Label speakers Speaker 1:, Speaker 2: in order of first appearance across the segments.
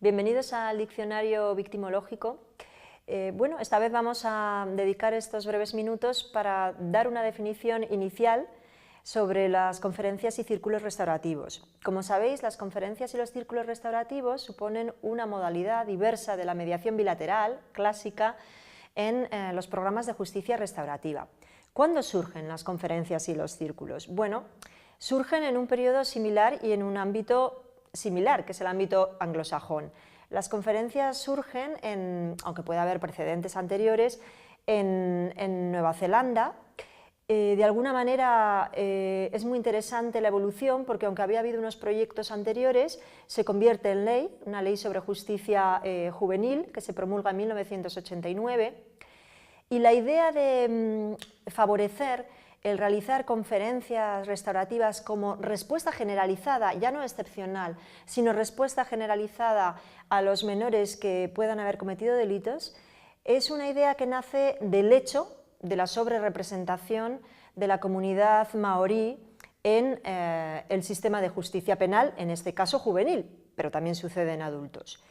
Speaker 1: Bienvenidos al diccionario victimológico. Bueno, esta vez vamos a dedicar estos breves minutos para dar una definición inicial sobre las conferencias y círculos restaurativos. Como sabéis, las conferencias y los círculos restaurativos suponen una modalidad diversa de la mediación bilateral clásica en los programas de justicia restaurativa. ¿Cuándo surgen las conferencias y los círculos? Bueno, surgen en un periodo similar y en un ámbito similar, que es el ámbito anglosajón. Las conferencias surgen, aunque pueda haber precedentes anteriores, en Nueva Zelanda. De alguna manera es muy interesante la evolución porque aunque había habido unos proyectos anteriores, se convierte en ley, una ley sobre justicia juvenil que se promulga en 1989, y la idea de favorecer el realizar conferencias restaurativas como respuesta generalizada, ya no excepcional, sino respuesta generalizada a los menores que puedan haber cometido delitos, es una idea que nace del hecho de la sobrerepresentación de la comunidad maorí en el sistema de justicia penal, en este caso juvenil, pero también sucede en adultos.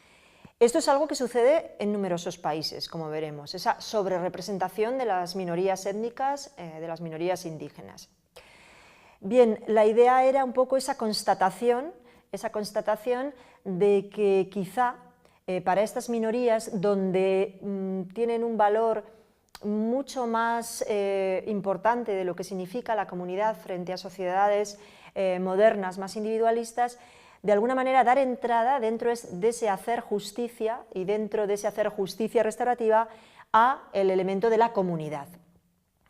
Speaker 1: Esto es algo que sucede en numerosos países, como veremos, esa sobrerepresentación de las minorías étnicas, de las minorías indígenas. Bien, la idea era un poco esa constatación de que quizá para estas minorías, donde tienen un valor mucho más importante de lo que significa la comunidad frente a sociedades modernas más individualistas, de alguna manera dar entrada dentro de ese hacer justicia y dentro de ese hacer justicia restaurativa a el elemento de la comunidad.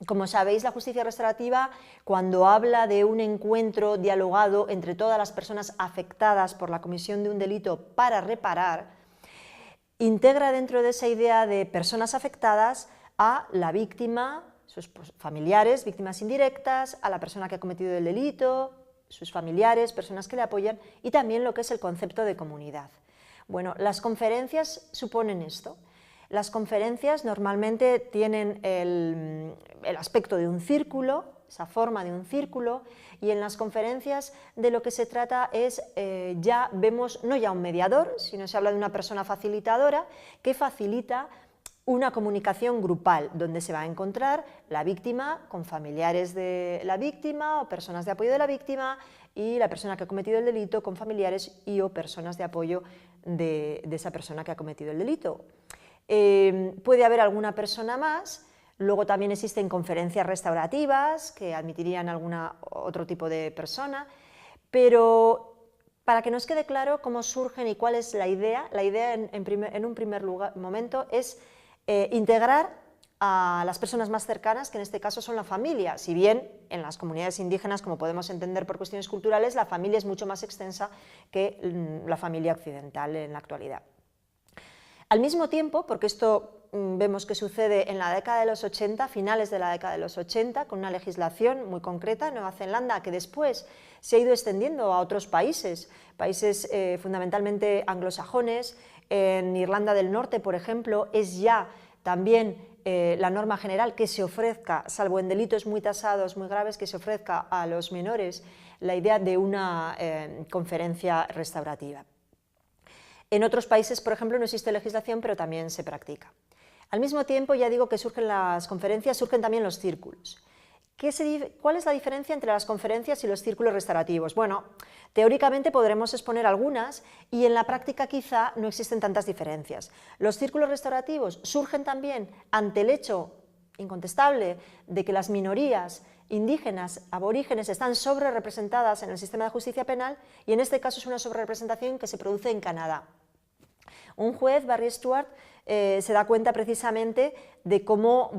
Speaker 1: Como sabéis, la justicia restaurativa, cuando habla de un encuentro dialogado entre todas las personas afectadas por la comisión de un delito para reparar, integra dentro de esa idea de personas afectadas a la víctima, sus familiares, víctimas indirectas, a la persona que ha cometido el delito, sus familiares, personas que le apoyan, y también lo que es el concepto de comunidad. Bueno, las conferencias suponen esto. Las conferencias normalmente tienen el aspecto de un círculo, esa forma de un círculo, y en las conferencias de lo que se trata es, ya vemos, no ya un mediador, sino se habla de una persona facilitadora que facilita una comunicación grupal, donde se va a encontrar la víctima con familiares de la víctima o personas de apoyo de la víctima y la persona que ha cometido el delito con familiares y o personas de apoyo de esa persona que ha cometido el delito. Puede haber alguna persona más, luego también existen conferencias restaurativas que admitirían otro tipo de persona, pero para que nos quede claro cómo surgen y cuál es la idea en un primer momento es integrar a las personas más cercanas, que en este caso son la familia, si bien en las comunidades indígenas, como podemos entender por cuestiones culturales, la familia es mucho más extensa que la familia occidental en la actualidad. Al mismo tiempo, porque esto vemos que sucede en la década de los 80, finales de la década de los 80, con una legislación muy concreta en Nueva Zelanda, que después se ha ido extendiendo a otros países fundamentalmente anglosajones. En Irlanda del Norte, por ejemplo, es ya también la norma general que se ofrezca, salvo en delitos muy tasados, muy graves, que se ofrezca a los menores la idea de una conferencia restaurativa. En otros países, por ejemplo, no existe legislación, pero también se practica. Al mismo tiempo, ya digo que surgen las conferencias, surgen también los círculos. ¿Cuál es la diferencia entre las conferencias y los círculos restaurativos? Bueno, teóricamente podremos exponer algunas y en la práctica quizá no existen tantas diferencias. Los círculos restaurativos surgen también ante el hecho incontestable de que las minorías indígenas, aborígenes, están sobrerepresentadas en el sistema de justicia penal y en este caso es una sobrerepresentación que se produce en Canadá. Un juez, Barry Stuart, se da cuenta precisamente de cómo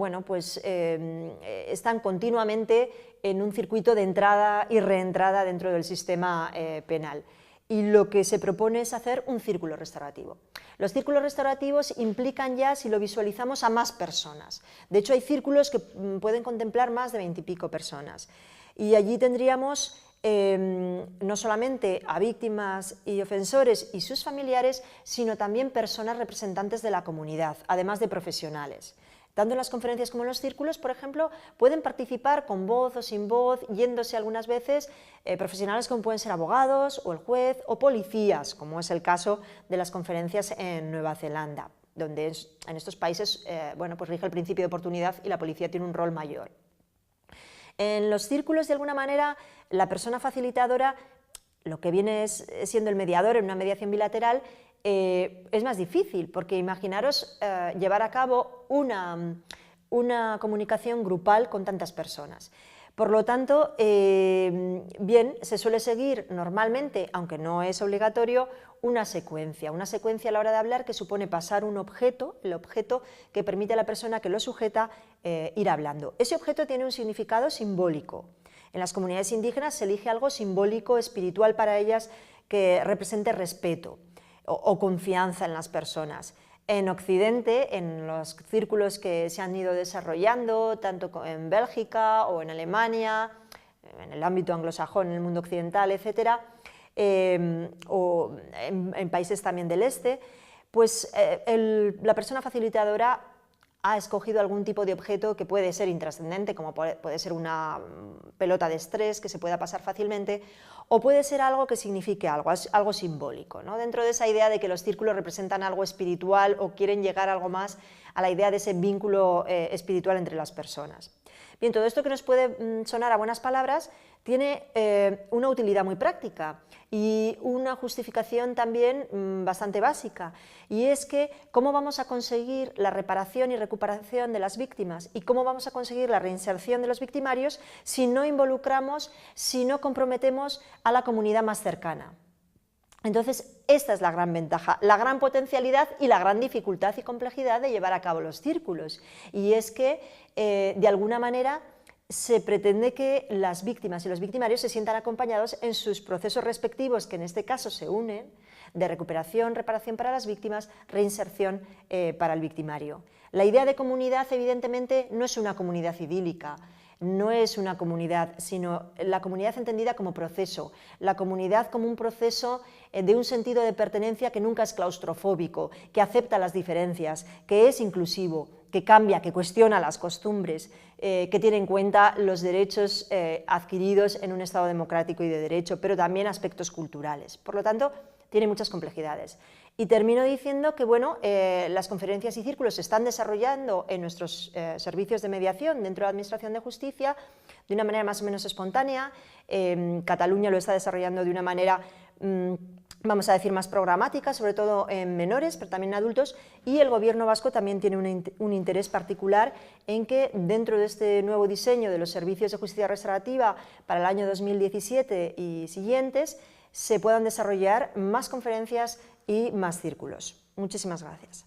Speaker 1: están continuamente en un circuito de entrada y reentrada dentro del sistema penal. Y lo que se propone es hacer un círculo restaurativo. Los círculos restaurativos implican ya, si lo visualizamos, a más personas. De hecho, hay círculos que pueden contemplar más de 20 y pico personas. Y allí tendríamos no solamente a víctimas y ofensores y sus familiares, sino también personas representantes de la comunidad, además de profesionales. Tanto en las conferencias como en los círculos, por ejemplo, pueden participar con voz o sin voz, yéndose algunas veces profesionales como pueden ser abogados o el juez o policías, como es el caso de las conferencias en Nueva Zelanda, donde en estos países bueno, pues rige el principio de oportunidad y la policía tiene un rol mayor. En los círculos, de alguna manera, la persona facilitadora, lo que viene siendo el mediador en una mediación bilateral, es más difícil, porque imaginaros llevar a cabo una comunicación grupal con tantas personas. Por lo tanto, bien, se suele seguir normalmente, aunque no es obligatorio, una secuencia a la hora de hablar que supone pasar un objeto, el objeto que permite a la persona que lo sujeta ir hablando. Ese objeto tiene un significado simbólico. En las comunidades indígenas se elige algo simbólico, espiritual para ellas, que represente respeto o confianza en las personas. En Occidente, en los círculos que se han ido desarrollando, tanto en Bélgica o en Alemania, en el ámbito anglosajón, en el mundo occidental, etc., o en países también del este, pues la persona facilitadora ha escogido algún tipo de objeto que puede ser intrascendente, como puede ser una pelota de estrés que se pueda pasar fácilmente, o puede ser algo que signifique algo simbólico, ¿no? Dentro de esa idea de que los círculos representan algo espiritual o quieren llegar algo más a la idea de ese vínculo espiritual entre las personas. Bien, todo esto que nos puede sonar a buenas palabras tiene una utilidad muy práctica y una justificación también bastante básica, y es que cómo vamos a conseguir la reparación y recuperación de las víctimas y cómo vamos a conseguir la reinserción de los victimarios si no involucramos, si no comprometemos a la comunidad más cercana. Entonces, esta es la gran ventaja, la gran potencialidad y la gran dificultad y complejidad de llevar a cabo los círculos, y es que, de alguna manera, se pretende que las víctimas y los victimarios se sientan acompañados en sus procesos respectivos, que en este caso se unen, de recuperación, reparación para las víctimas, reinserción para el victimario. La idea de comunidad, evidentemente, no es una comunidad idílica, no es una comunidad, sino la comunidad entendida como proceso, la comunidad como un proceso de un sentido de pertenencia que nunca es claustrofóbico, que acepta las diferencias, que es inclusivo, que cambia, que cuestiona las costumbres, que tiene en cuenta los derechos adquiridos en un Estado democrático y de derecho, pero también aspectos culturales. Por lo tanto, tiene muchas complejidades. Y termino diciendo que bueno, las conferencias y círculos se están desarrollando en nuestros servicios de mediación dentro de la Administración de Justicia de una manera más o menos espontánea. Cataluña lo está desarrollando de una manera, vamos a decir, más programática, sobre todo en menores, pero también en adultos, y el Gobierno vasco también tiene un interés particular en que dentro de este nuevo diseño de los servicios de justicia restaurativa para el año 2017 y siguientes se puedan desarrollar más conferencias y más círculos. Muchísimas gracias.